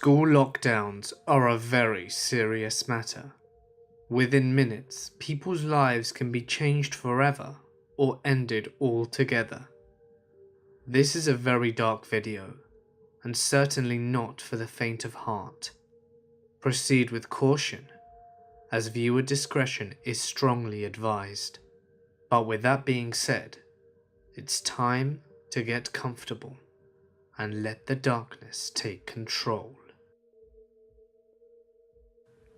School lockdowns are a very serious matter. Within minutes, people's lives can be changed forever or ended altogether. This is a very dark video, and certainly not for the faint of heart. Proceed with caution, as viewer discretion is strongly advised. But with that being said, it's time to get comfortable and let the darkness take control.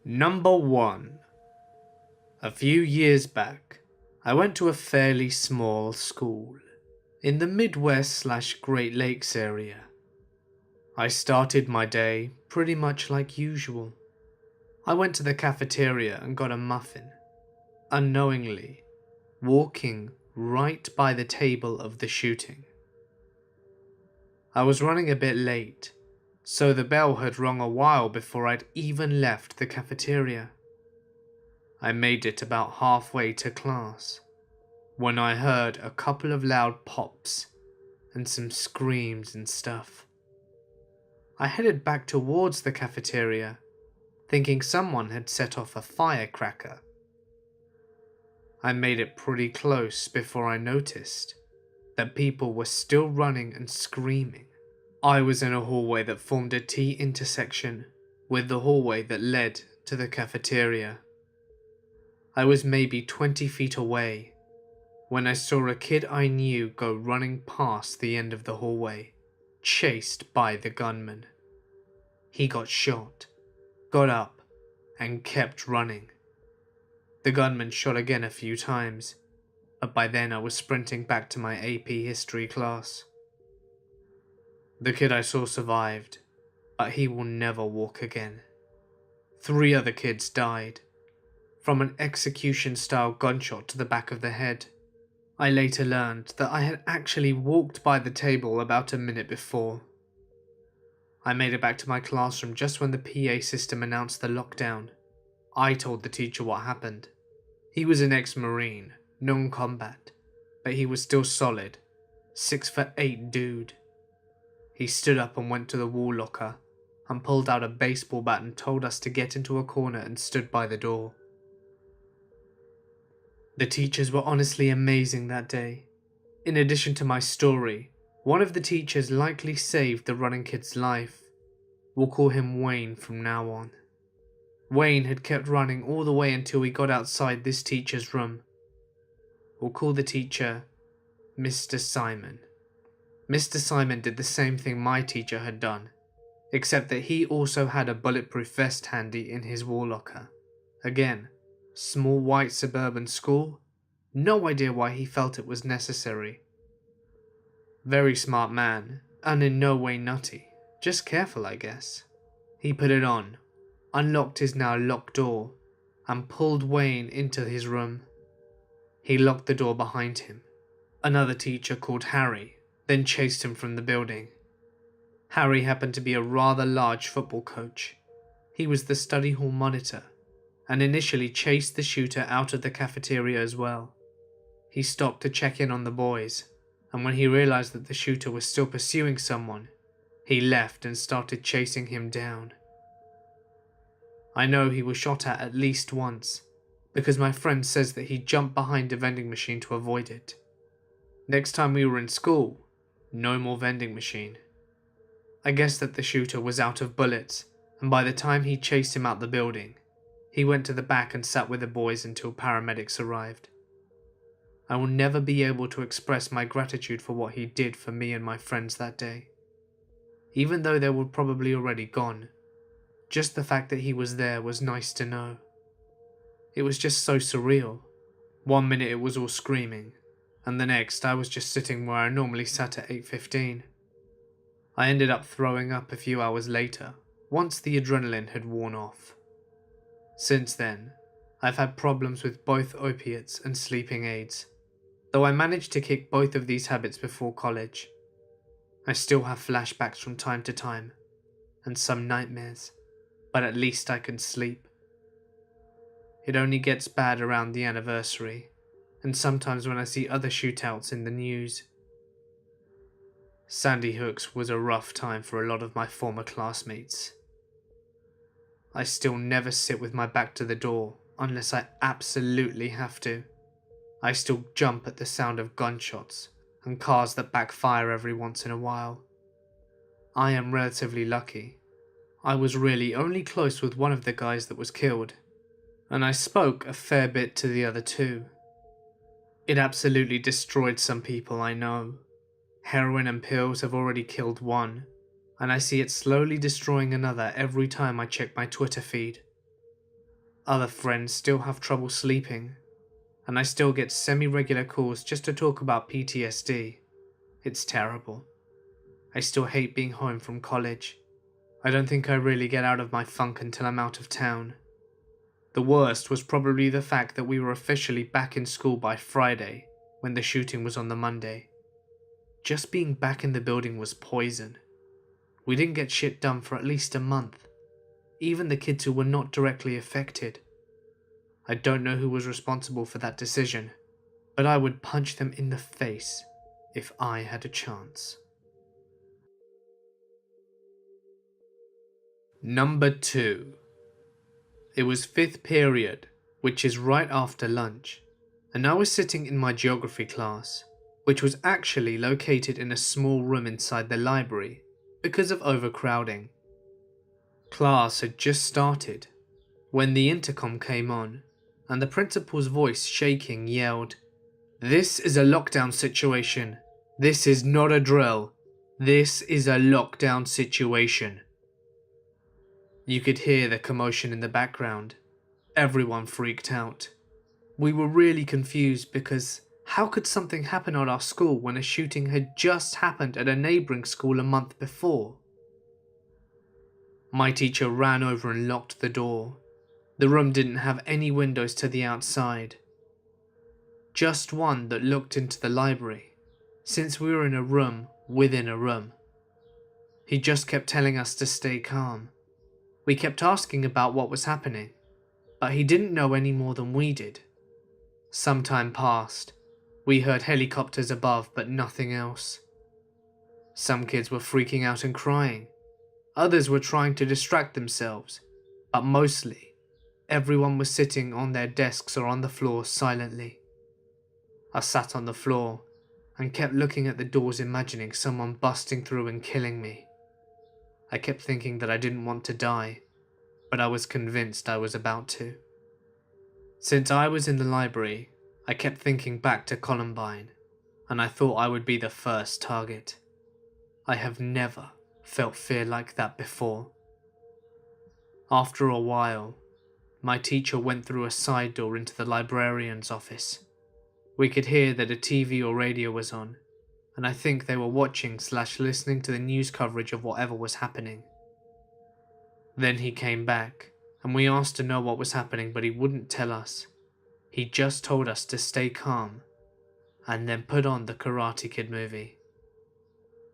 Number 1. A few years back, I went to a fairly small school in the Midwest/Great Lakes area. I started my day pretty much like usual. I went to the cafeteria and got a muffin, unknowingly walking right by the table of the shooting. I was running a bit late, so the bell had rung a while before I'd even left the cafeteria. I made it about halfway to class, when I heard a couple of loud pops and some screams and stuff. I headed back towards the cafeteria, thinking someone had set off a firecracker. I made it pretty close before I noticed that people were still running and screaming. I was in a hallway that formed a T intersection with the hallway that led to the cafeteria. I was maybe 20 feet away when I saw a kid I knew go running past the end of the hallway, chased by the gunman. He got shot, got up, and kept running. The gunman shot again a few times, but by then I was sprinting back to my AP history class. The kid I saw survived, but he will never walk again. 3 other kids died from an execution-style gunshot to the back of the head. I later learned that I had actually walked by the table about a minute before. I made it back to my classroom just when the PA system announced the lockdown. I told the teacher what happened. He was an ex-Marine, non-combat, but he was still solid, 6'8" dude. He stood up and went to the wall locker and pulled out a baseball bat and told us to get into a corner and stood by the door. The teachers were honestly amazing that day. In addition to my story, one of the teachers likely saved the running kid's life. We'll call him Wayne from now on. Wayne had kept running all the way until we got outside this teacher's room. We'll call the teacher Mr. Simon. Mr. Simon did the same thing my teacher had done, except that he also had a bulletproof vest handy in his wall locker. Again, small white suburban school, no idea why he felt it was necessary. Very smart man, and in no way nutty, just careful I guess. He put it on, unlocked his now locked door, and pulled Wayne into his room. He locked the door behind him. Another teacher called Harry then chased him from the building. Harry happened to be a rather large football coach. He was the study hall monitor, and initially chased the shooter out of the cafeteria as well. He stopped to check in on the boys, and when he realized that the shooter was still pursuing someone, he left and started chasing him down. I know he was shot at least once, because my friend says that he jumped behind a vending machine to avoid it. Next time we were in school, no more vending machine. I guess that the shooter was out of bullets, and by the time he chased him out the building, he went to the back and sat with the boys until paramedics arrived. I will never be able to express my gratitude for what he did for me and my friends that day. Even though they were probably already gone, just the fact that he was there was nice to know. It was just so surreal. One minute it was all screaming, and the next I was just sitting where I normally sat at 8:15. I ended up throwing up a few hours later, once the adrenaline had worn off. Since then, I've had problems with both opiates and sleeping aids, though I managed to kick both of these habits before college. I still have flashbacks from time to time, and some nightmares, but at least I can sleep. It only gets bad around the anniversary, and sometimes when I see other shootouts in the news. Sandy Hooks was a rough time for a lot of my former classmates, I still never sit with my back to the door unless I absolutely have to. I still jump at the sound of gunshots and cars that backfire every once in a while. I am relatively lucky. I was really only close with one of the guys that was killed, and I spoke a fair bit to the other two. It absolutely destroyed some people, I know. Heroin and pills have already killed one, and I see it slowly destroying another every time I check my Twitter feed. Other friends still have trouble sleeping, and I still get semi-regular calls just to talk about PTSD. It's terrible. I still hate being home from college. I don't think I really get out of my funk until I'm out of town. The worst was probably the fact that we were officially back in school by Friday, when the shooting was on the Monday. Just being back in the building was poison. We didn't get shit done for at least a month, even the kids who were not directly affected. I don't know who was responsible for that decision, but I would punch them in the face if I had a chance. Number 2. It was 5th period, which is right after lunch, and I was sitting in my geography class, which was actually located in a small room inside the library because of overcrowding. Class had just started when the intercom came on and the principal's voice shaking yelled, "This is a lockdown situation. This is not a drill. This is a lockdown situation." You could hear the commotion in the background. Everyone freaked out. We were really confused because how could something happen at our school when a shooting had just happened at a neighbouring school a month before? My teacher ran over and locked the door. The room didn't have any windows to the outside. Just one that looked into the library, since we were in a room within a room. He just kept telling us to stay calm. We kept asking about what was happening, but he didn't know any more than we did. Some time passed. We heard helicopters above, but nothing else. Some kids were freaking out and crying. Others were trying to distract themselves, but mostly, everyone was sitting on their desks or on the floor silently. I sat on the floor and kept looking at the doors, imagining someone busting through and killing me. I kept thinking that I didn't want to die, but I was convinced I was about to. Since I was in the library, I kept thinking back to Columbine, and I thought I would be the first target. I have never felt fear like that before. After a while, my teacher went through a side door into the librarian's office. We could hear that a TV or radio was on, and I think they were watching/listening to the news coverage of whatever was happening. Then he came back, and we asked to know what was happening, but he wouldn't tell us. He just told us to stay calm, and then put on the Karate Kid movie.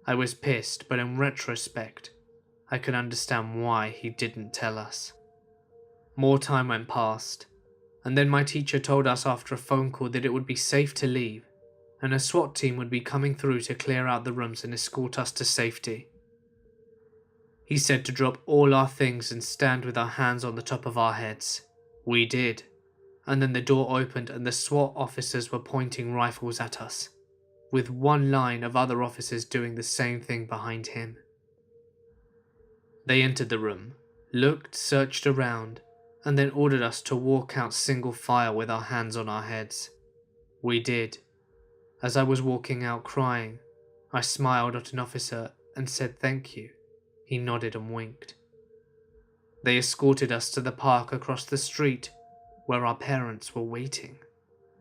I was pissed, but in retrospect, I could understand why he didn't tell us. More time went past, and then my teacher told us after a phone call that it would be safe to leave, and a SWAT team would be coming through to clear out the rooms and escort us to safety. He said to drop all our things and stand with our hands on the top of our heads. We did, and then the door opened and the SWAT officers were pointing rifles at us, with one line of other officers doing the same thing behind him. They entered the room, looked, searched around, and then ordered us to walk out single file with our hands on our heads. We did. As I was walking out crying, I smiled at an officer and said thank you. He nodded and winked. They escorted us to the park across the street, where our parents were waiting.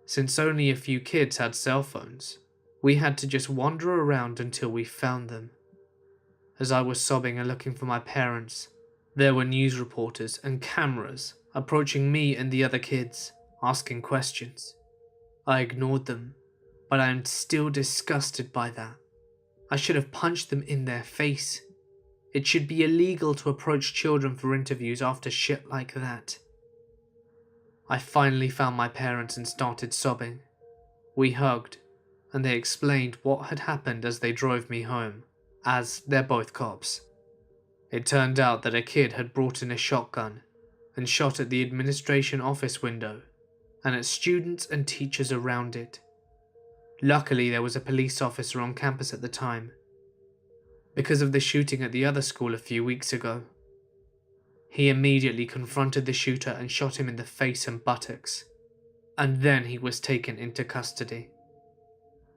Since only a few kids had cell phones, we had to just wander around until we found them. As I was sobbing and looking for my parents, there were news reporters and cameras approaching me and the other kids, asking questions. I ignored them, but I am still disgusted by that. I should have punched them in their face. It should be illegal to approach children for interviews after shit like that. I finally found my parents and started sobbing. We hugged, and they explained what had happened as they drove me home, as they're both cops. It turned out that a kid had brought in a shotgun and shot at the administration office window and at students and teachers around it. Luckily, there was a police officer on campus at the time, because of the shooting at the other school a few weeks ago. He immediately confronted the shooter and shot him in the face and buttocks, and then he was taken into custody.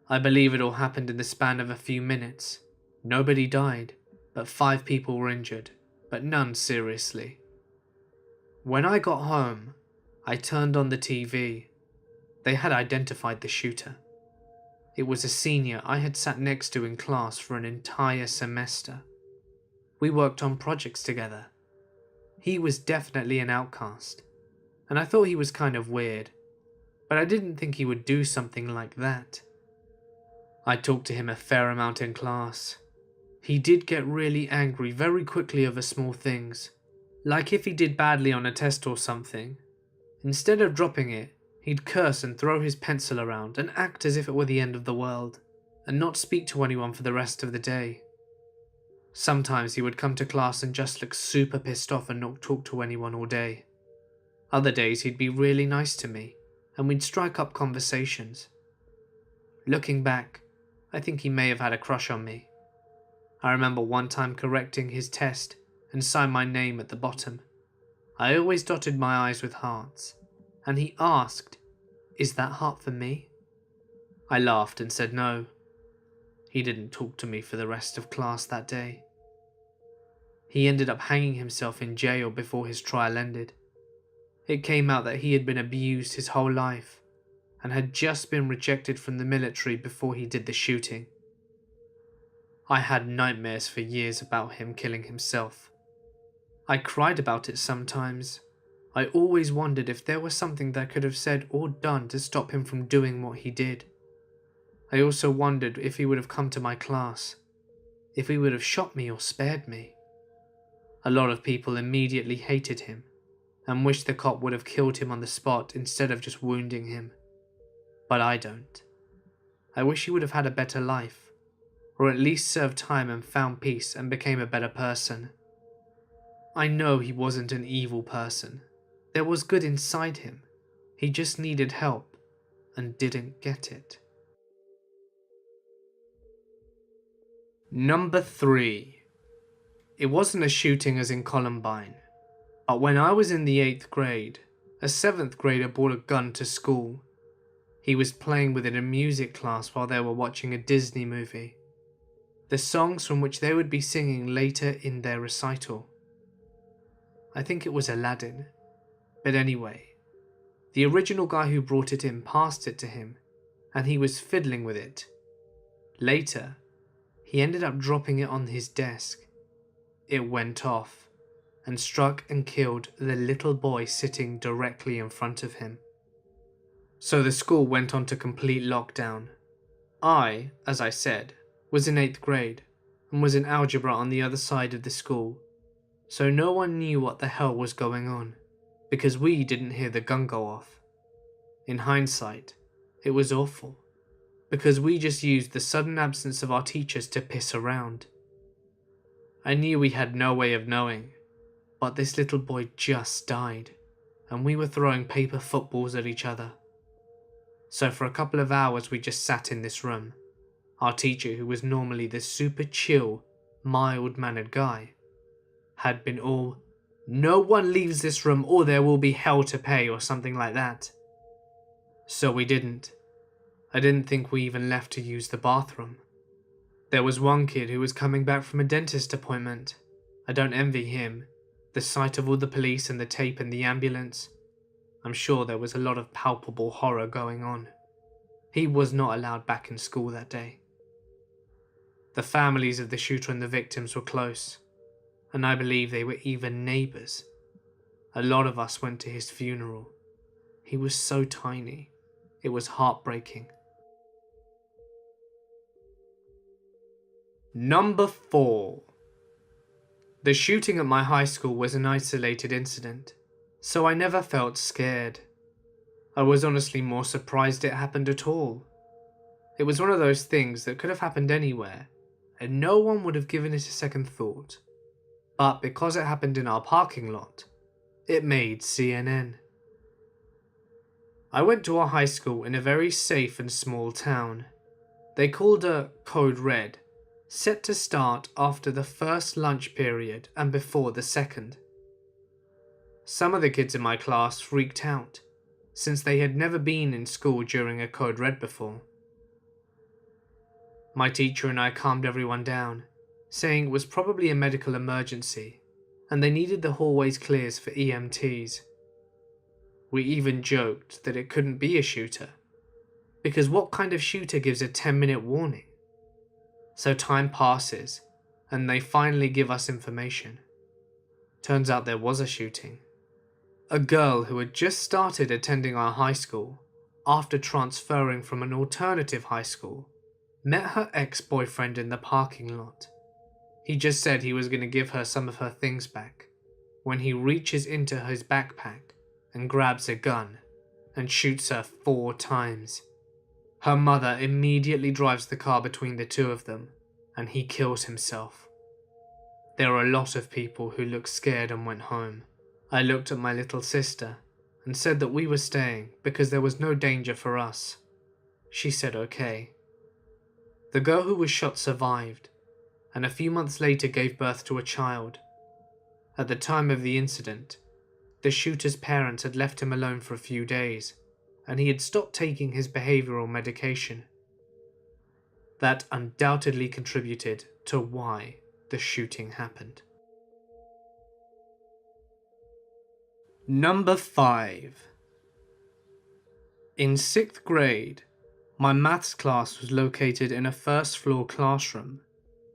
I believe it all happened in the span of a few minutes. Nobody died, but 5 people were injured, but none seriously. When I got home, I turned on the TV. They had identified the shooter. It was a senior I had sat next to in class for an entire semester. We worked on projects together. He was definitely an outcast, and I thought he was kind of weird, but I didn't think he would do something like that. I talked to him a fair amount in class. He did get really angry very quickly over small things, like if he did badly on a test or something. Instead of dropping it, he'd curse and throw his pencil around and act as if it were the end of the world, and not speak to anyone for the rest of the day. Sometimes he would come to class and just look super pissed off and not talk to anyone all day. Other days he'd be really nice to me, and we'd strike up conversations. Looking back, I think he may have had a crush on me. I remember one time correcting his test and signed my name at the bottom. I always dotted my I's with hearts, and he asked, "Is that heart for me?" I laughed and said no. He didn't talk to me for the rest of class that day. He ended up hanging himself in jail before his trial ended. It came out that he had been abused his whole life and had just been rejected from the military before he did the shooting. I had nightmares for years about him killing himself. I cried about it sometimes. I always wondered if there was something that I could have said or done to stop him from doing what he did. I also wondered if he would have come to my class, if he would have shot me or spared me. A lot of people immediately hated him and wished the cop would have killed him on the spot instead of just wounding him. But I don't. I wish he would have had a better life, or at least served time and found peace and became a better person. I know he wasn't an evil person. There was good inside him. He just needed help and didn't get it. Number 3. It wasn't a shooting as in Columbine, but when I was in the 8th grade, a 7th grader brought a gun to school. He was playing with it in music class while they were watching a Disney movie, the songs from which they would be singing later in their recital. I think it was Aladdin, but anyway, the original guy who brought it in passed it to him, and he was fiddling with it. Later, he ended up dropping it on his desk. It went off and struck and killed the little boy sitting directly in front of him. So the school went on to complete lockdown. I, as I said, was in 8th grade and was in algebra on the other side of the school, so no one knew what the hell was going on because we didn't hear the gun go off. In hindsight, it was awful because we just used the sudden absence of our teachers to piss around. I knew we had no way of knowing, but this little boy just died and we were throwing paper footballs at each other. So for a couple of hours we just sat in this room. Our teacher, who was normally this super chill, mild-mannered guy, had been all, "No one leaves this room or there will be hell to pay," or something like that. So we didn't. I didn't think we even left to use the bathroom. There was one kid who was coming back from a dentist appointment. I don't envy him. The sight of all the police and the tape and the ambulance. I'm sure there was a lot of palpable horror going on. He was not allowed back in school that day. The families of the shooter and the victims were close, and I believe they were even neighbours. A lot of us went to his funeral. He was so tiny. It was heartbreaking. Number 4. The shooting at my high school was an isolated incident, so I never felt scared. I was honestly more surprised it happened at all. It was one of those things that could have happened anywhere, and no one would have given it a second thought. but because it happened in our parking lot, it made CNN. I went to a high school in a very safe and small town. They called a Code Red, set to start after the first lunch period and before the second. Some of the kids in my class freaked out, since they had never been in school during a Code Red before. My teacher and I calmed everyone down, saying it was probably a medical emergency, and they needed the hallways clears for EMTs. We even joked that it couldn't be a shooter, because what kind of shooter gives a 10-minute warning? So time passes, and they finally give us information. Turns out there was a shooting. A girl who had just started attending our high school, after transferring from an alternative high school, met her ex-boyfriend in the parking lot. He just said he was going to give her some of her things back, when he reaches into his backpack and grabs a gun and shoots her 4 times. Her mother immediately drives the car between the two of them, and he kills himself. There were a lot of people who looked scared and went home. I looked at my little sister and said that we were staying because there was no danger for us. She said okay. The girl who was shot survived, and a few months later gave birth to a child. At the time of the incident, the shooter's parents had left him alone for a few days, and he had stopped taking his behavioral medication. That undoubtedly contributed to why the shooting happened. Number 5. In 6th grade, my maths class was located in a first-floor classroom,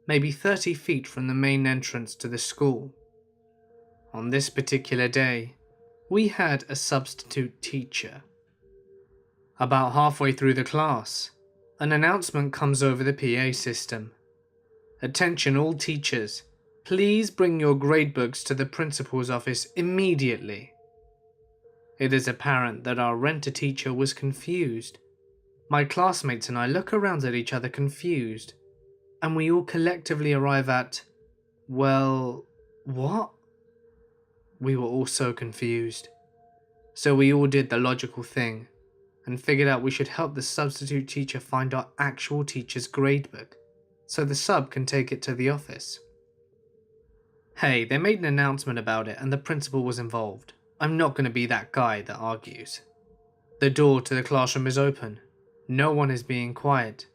maybe 30 feet from the main entrance to the school. On this particular day, we had a substitute teacher. About halfway through the class, an announcement comes over the PA system. Attention all teachers, please bring your gradebooks to the principal's office immediately. It is apparent that our renter-teacher was confused. My classmates and I look around at each other confused, and we all collectively arrive at, well, what? We were all so confused. So we all did the logical thing, and figured out we should help the substitute teacher find our actual teacher's gradebook, so the sub can take it to the office. Hey, they made an announcement about it and the principal was involved. I'm not going to be that guy that argues. The door to the classroom is open. No one is being quiet,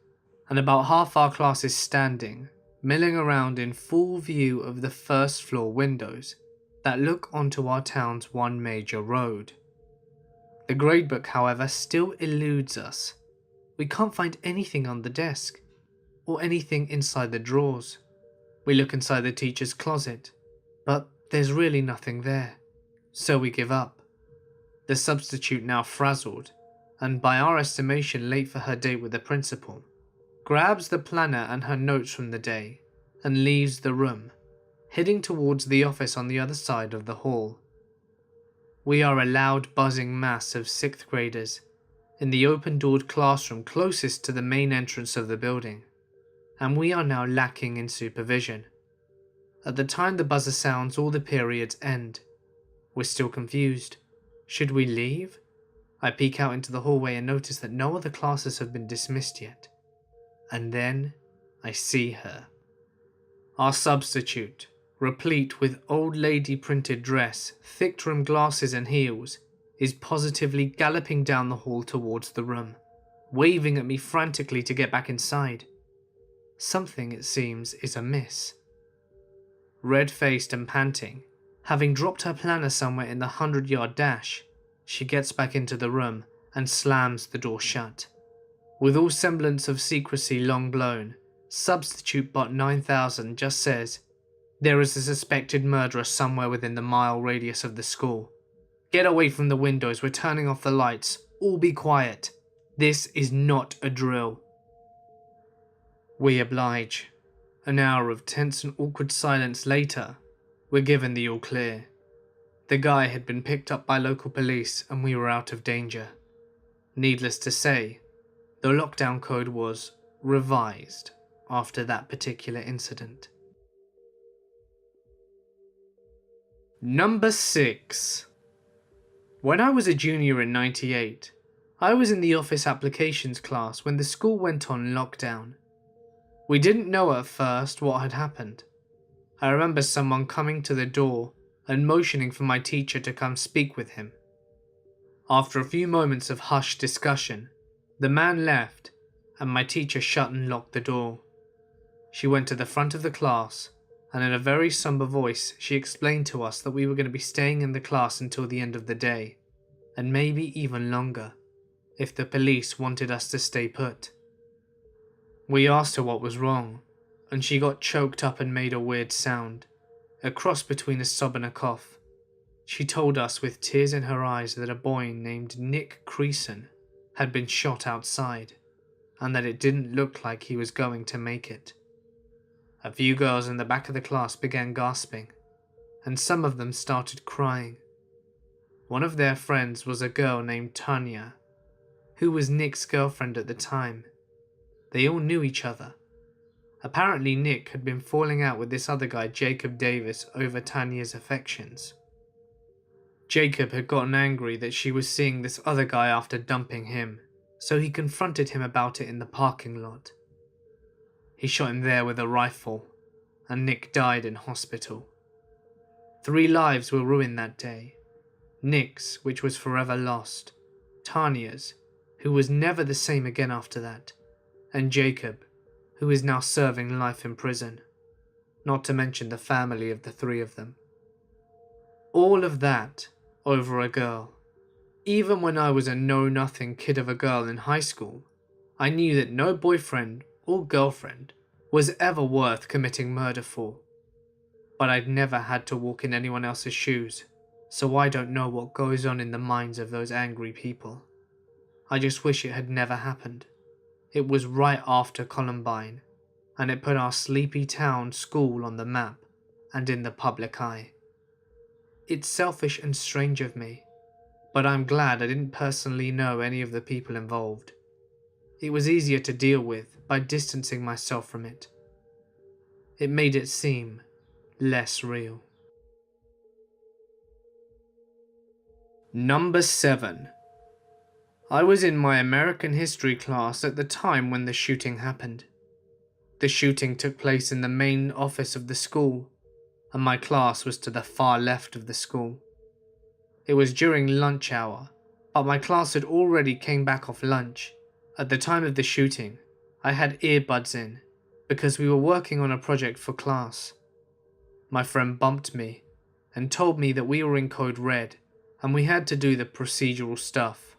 and about half our class is standing, milling around in full view of the first floor windows that look onto our town's one major road. The gradebook, however, still eludes us. We can't find anything on the desk, or anything inside the drawers. We look inside the teacher's closet, but there's really nothing there. So we give up. The substitute, now frazzled, and by our estimation late for her date with the principal, grabs the planner and her notes from the day and leaves the room, heading towards the office on the other side of the hall. We are a loud buzzing mass of 6th graders in the open-doored classroom closest to the main entrance of the building, and we are now lacking in supervision. At the time the buzzer sounds, all the periods end. We're still confused. Should we leave? I peek out into the hallway and notice that no other classes have been dismissed yet. And then I see her. Our substitute, replete with old lady printed dress, thick trimmed glasses and heels, is positively galloping down the hall towards the room, waving at me frantically to get back inside. Something, it seems, is amiss. Red-faced and panting, having dropped her planner somewhere in the 100-yard dash, she gets back into the room and slams the door shut. With all semblance of secrecy long blown, Substitute Bot 9000 just says, "There is a suspected murderer somewhere within the mile radius of the school. Get away from the windows, we're turning off the lights, all be quiet. This is not a drill." We oblige. An hour of tense and awkward silence later, we're given the all clear. The guy had been picked up by local police and we were out of danger. Needless to say, the lockdown code was revised after that particular incident. Number 6. When I was a junior in '98, I was in the office applications class when the school went on lockdown. We didn't know at first what had happened. I remember someone coming to the door and motioning for my teacher to come speak with him. After a few moments of hushed discussion, the man left and my teacher shut and locked the door. She went to the front of the class and in a very somber voice she explained to us that we were going to be staying in the class until the end of the day, and maybe even longer, if the police wanted us to stay put. We asked her what was wrong, and she got choked up and made a weird sound, a cross between a sob and a cough. She told us with tears in her eyes that a boy named Nick Creason had been shot outside, and that it didn't look like he was going to make it. A few girls in the back of the class began gasping, and some of them started crying. One of their friends was a girl named Tanya, who was Nick's girlfriend at the time. They all knew each other. Apparently Nick had been falling out with this other guy, Jacob Davis, over Tanya's affections. Jacob had gotten angry that she was seeing this other guy after dumping him, so he confronted him about it in the parking lot. He shot him there with a rifle, and Nick died in hospital. 3 lives were ruined that day. Nick's, which was forever lost, Tanya's, who was never the same again after that, and Jacob, who is now serving life in prison, not to mention the family of the 3 of them. All of that over a girl. Even when I was a know-nothing kid of a girl in high school, I knew that no boyfriend or girlfriend was ever worth committing murder for. But I'd never had to walk in anyone else's shoes, so I don't know what goes on in the minds of those angry people. I just wish it had never happened. It was right after Columbine, and it put our sleepy town school on the map and in the public eye. It's selfish and strange of me, but I'm glad I didn't personally know any of the people involved. It was easier to deal with by distancing myself from it. It made it seem less real. Number 7. I was in my American history class at the time when the shooting happened. The shooting took place in the main office of the school, and my class was to the far left of the school. It was during lunch hour, but my class had already came back off lunch. At the time of the shooting, I had earbuds in, because we were working on a project for class. My friend bumped me, and told me that we were in code red, and we had to do the procedural stuff.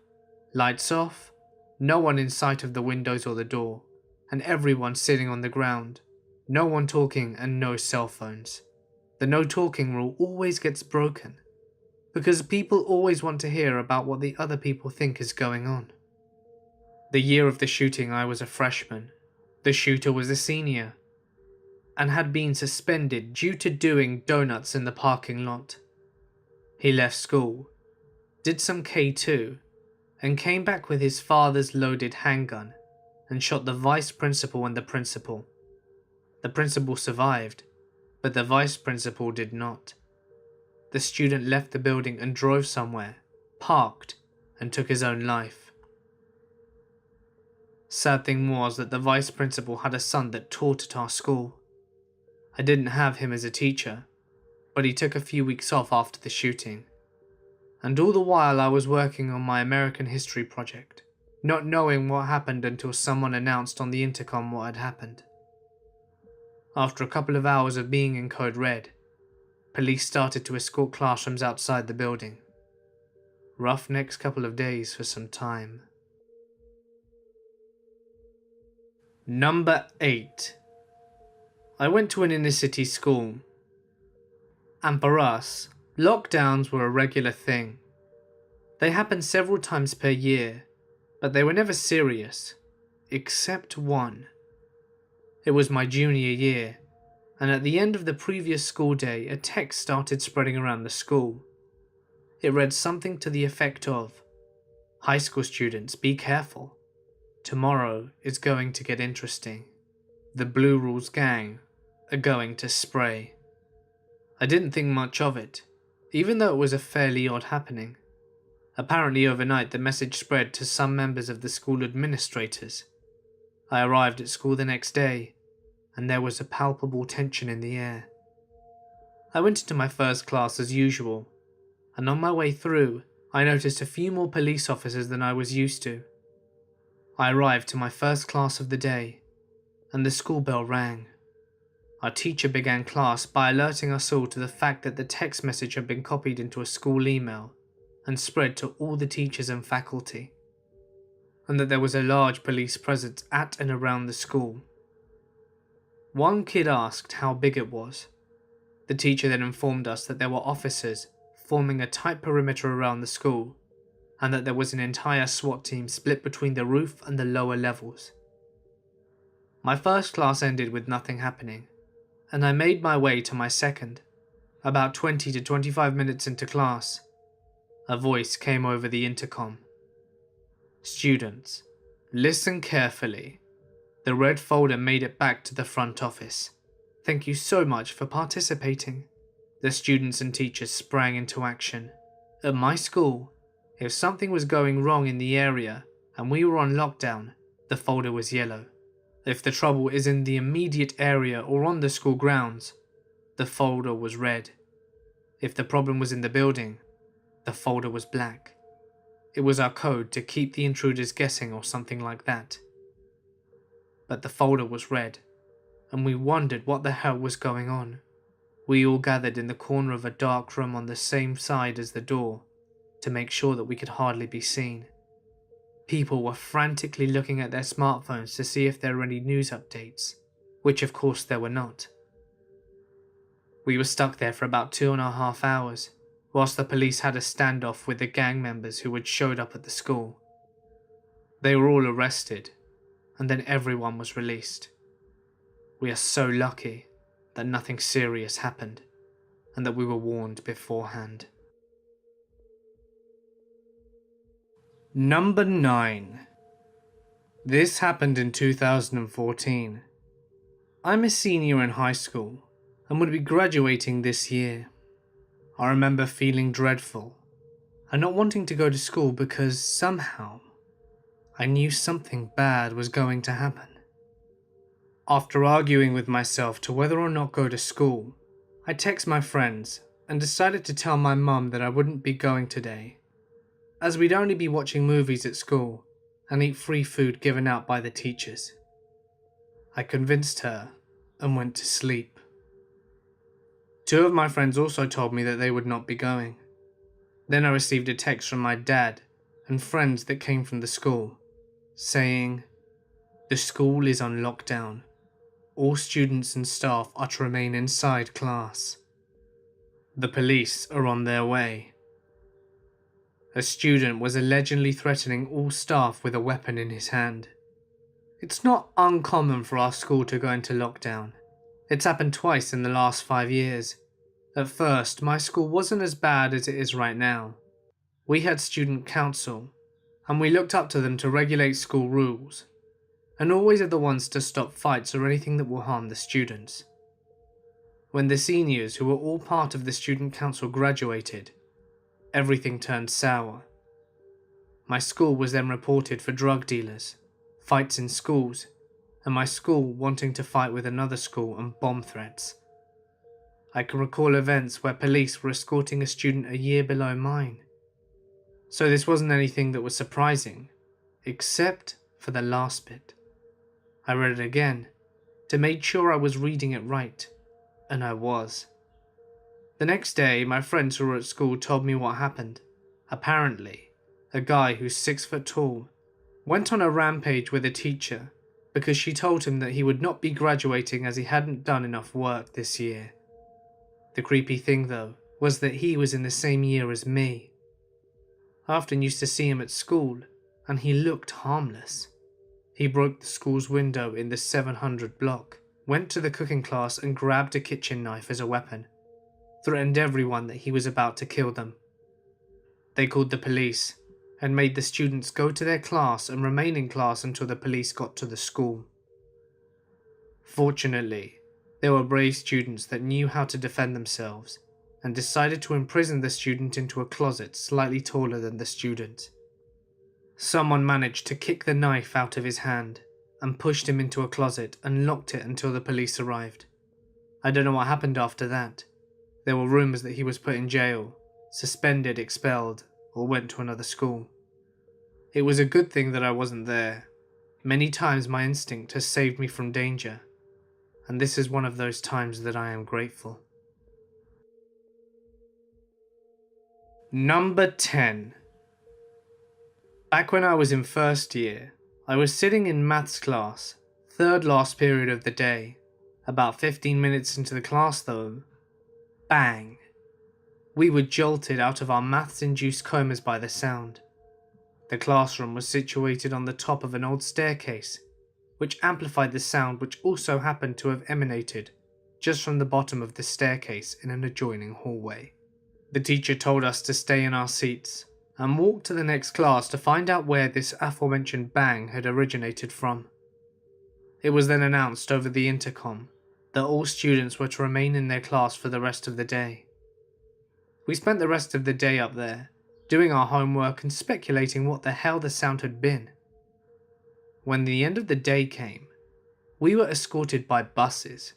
Lights off, no one in sight of the windows or the door, and everyone sitting on the ground. No one talking and no cell phones. The no talking rule always gets broken, because people always want to hear about what the other people think is going on. The year of the shooting I was a freshman. The shooter was a senior, and had been suspended due to doing donuts in the parking lot. He left school, did some K2, and came back with his father's loaded handgun and shot the vice principal and the principal. The principal survived, but the vice principal did not. The student left the building and drove somewhere, parked, and took his own life. Sad thing was that the vice principal had a son that taught at our school. I didn't have him as a teacher, but he took a few weeks off after the shooting. And all the while I was working on my American history project, not knowing what happened until someone announced on the intercom what had happened. After a couple of hours of being in code red, police started to escort classrooms outside the building. Rough next couple of days for some time. Number 8. I went to an inner city school, and for us, lockdowns were a regular thing. They happened several times per year, but they were never serious, except one. It was my junior year, and at the end of the previous school day, a text started spreading around the school. It read something to the effect of, "High school students, be careful. Tomorrow is going to get interesting. The Blue Rules gang are going to spray." I didn't think much of it, even though it was a fairly odd happening. Apparently overnight the message spread to some members of the school administrators. I arrived at school the next day, and there was a palpable tension in the air. I went into my first class as usual, and on my way through, I noticed a few more police officers than I was used to. I arrived to my first class of the day, and the school bell rang. Our teacher began class by alerting us all to the fact that the text message had been copied into a school email and spread to all the teachers and faculty, and that there was a large police presence at and around the school. One kid asked how big it was. The teacher then informed us that there were officers forming a tight perimeter around the school, and that there was an entire SWAT team split between the roof and the lower levels. My first class ended with nothing happening, and I made my way to my second. About 20 to 25 minutes into class, a voice came over the intercom. "Students, listen carefully. The red folder made it back to the front office. Thank you so much for participating." The students and teachers sprang into action. At my school, if something was going wrong in the area and we were on lockdown, the folder was yellow. If the trouble is in the immediate area or on the school grounds, the folder was red. If the problem was in the building, the folder was black. It was our code to keep the intruders guessing or something like that. But the folder was red, and we wondered what the hell was going on. We all gathered in the corner of a dark room on the same side as the door to make sure that we could hardly be seen. People were frantically looking at their smartphones to see if there were any news updates, which of course there were not. We were stuck there for about 2.5 hours, whilst the police had a standoff with the gang members who had showed up at the school. They were all arrested, and then everyone was released. We are so lucky that nothing serious happened, and that we were warned beforehand. Number 9. This happened in 2014. I'm a senior in high school and would be graduating this year. I remember feeling dreadful and not wanting to go to school because somehow I knew something bad was going to happen. After arguing with myself to whether or not go to school, I texted my friends and decided to tell my mum that I wouldn't be going today, as we'd only be watching movies at school and eat free food given out by the teachers. I convinced her and went to sleep. 2 of my friends also told me that they would not be going. Then I received a text from my dad and friends that came from the school, saying, "The school is on lockdown. All students and staff are to remain inside class. The police are on their way." A student was allegedly threatening all staff with a weapon in his hand. It's not uncommon for our school to go into lockdown. It's happened twice in the last 5 years. At first, my school wasn't as bad as it is right now. We had student council, and we looked up to them to regulate school rules, and always are the ones to stop fights or anything that will harm the students. When the seniors, who were all part of the student council, graduated, everything turned sour. My school was then reported for drug dealers, fights in schools, and my school wanting to fight with another school and bomb threats. I can recall events where police were escorting a student a year below mine. So this wasn't anything that was surprising, except for the last bit. I read it again to make sure I was reading it right, and I was. The next day, my friends who were at school told me what happened. Apparently, a guy who's 6 foot tall went on a rampage with a teacher because she told him that he would not be graduating as he hadn't done enough work this year. The creepy thing though was that he was in the same year as me. I often used to see him at school, and he looked harmless. He broke the school's window in the 700 block, went to the cooking class and grabbed a kitchen knife as a weapon, threatened everyone that he was about to kill them. They called the police and made the students go to their class and remain in class until the police got to the school. Fortunately, there were brave students that knew how to defend themselves and decided to imprison the student into a closet slightly taller than the student. Someone managed to kick the knife out of his hand and pushed him into a closet and locked it until the police arrived. I don't know what happened after that. There were rumours that he was put in jail, suspended, expelled, or went to another school. It was a good thing that I wasn't there. Many times my instinct has saved me from danger, and this is one of those times that I am grateful. Number 10. Back when I was in first year, I was sitting in maths class, third last period of the day. About 15 minutes into the class though, bang! We were jolted out of our maths-induced comas by the sound. The classroom was situated on the top of an old staircase, which amplified the sound, which also happened to have emanated just from the bottom of the staircase in an adjoining hallway. The teacher told us to stay in our seats and walk to the next class to find out where this aforementioned bang had originated from. It was then announced over the intercom that all students were to remain in their class for the rest of the day. We spent the rest of the day up there, doing our homework and speculating what the hell the sound had been. When the end of the day came, we were escorted by buses.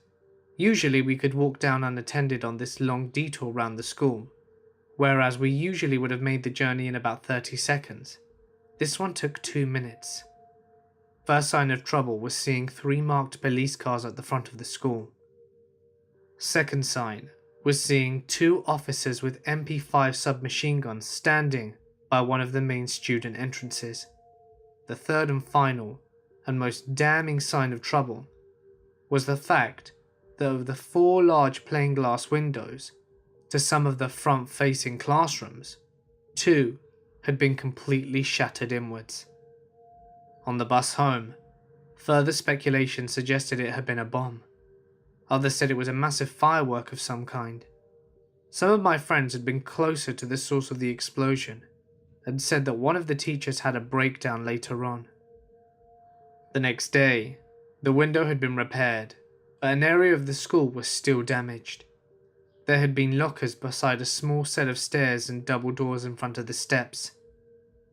Usually we could walk down unattended on this long detour round the school, whereas we usually would have made the journey in about 30 seconds. This one took 2 minutes. First sign of trouble was seeing 3 marked police cars at the front of the school. Second sign was seeing 2 officers with MP5 submachine guns standing by one of the main student entrances. The third and final, and most damning sign of trouble, was the fact that of the 4 large plain glass windows to some of the front-facing classrooms, 2 had been completely shattered inwards. On the bus home, further speculation suggested it had been a bomb. Others said it was a massive firework of some kind. Some of my friends had been closer to the source of the explosion and said that one of the teachers had a breakdown later on. The next day, the window had been repaired, but an area of the school was still damaged. There had been lockers beside a small set of stairs and double doors in front of the steps.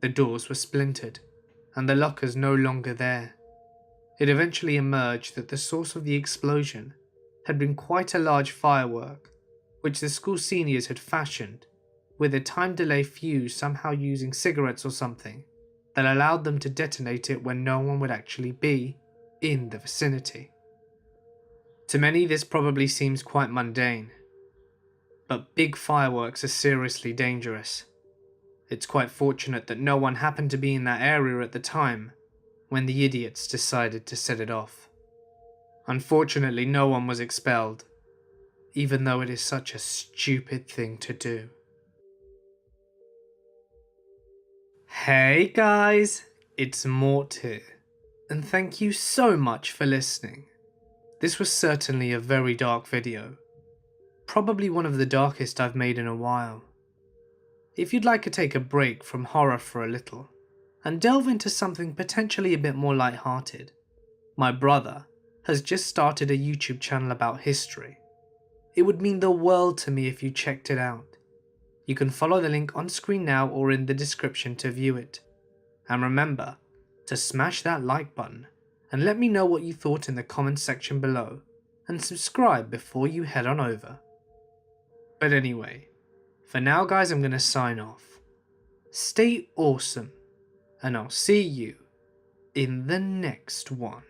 The doors were splintered, and the lockers no longer there. It eventually emerged that the source of the explosion had been quite a large firework, which the school seniors had fashioned, with a time delay fuse somehow using cigarettes or something that allowed them to detonate it when no one would actually be in the vicinity. To many this probably seems quite mundane, but big fireworks are seriously dangerous. It's quite fortunate that no one happened to be in that area at the time when the idiots decided to set it off. Unfortunately, no one was expelled, even though it is such a stupid thing to do. Hey guys, it's Mort here, and thank you so much for listening. This was certainly a very dark video, probably one of the darkest I've made in a while. If you'd like to take a break from horror for a little, and delve into something potentially a bit more light-hearted, my brother has just started a YouTube channel about history. It would mean the world to me if you checked it out. You can follow the link on screen now or in the description to view it. And remember to smash that like button and let me know what you thought in the comments section below, and subscribe before you head on over. But anyway, for now guys, I'm going to sign off. Stay awesome, and I'll see you in the next one.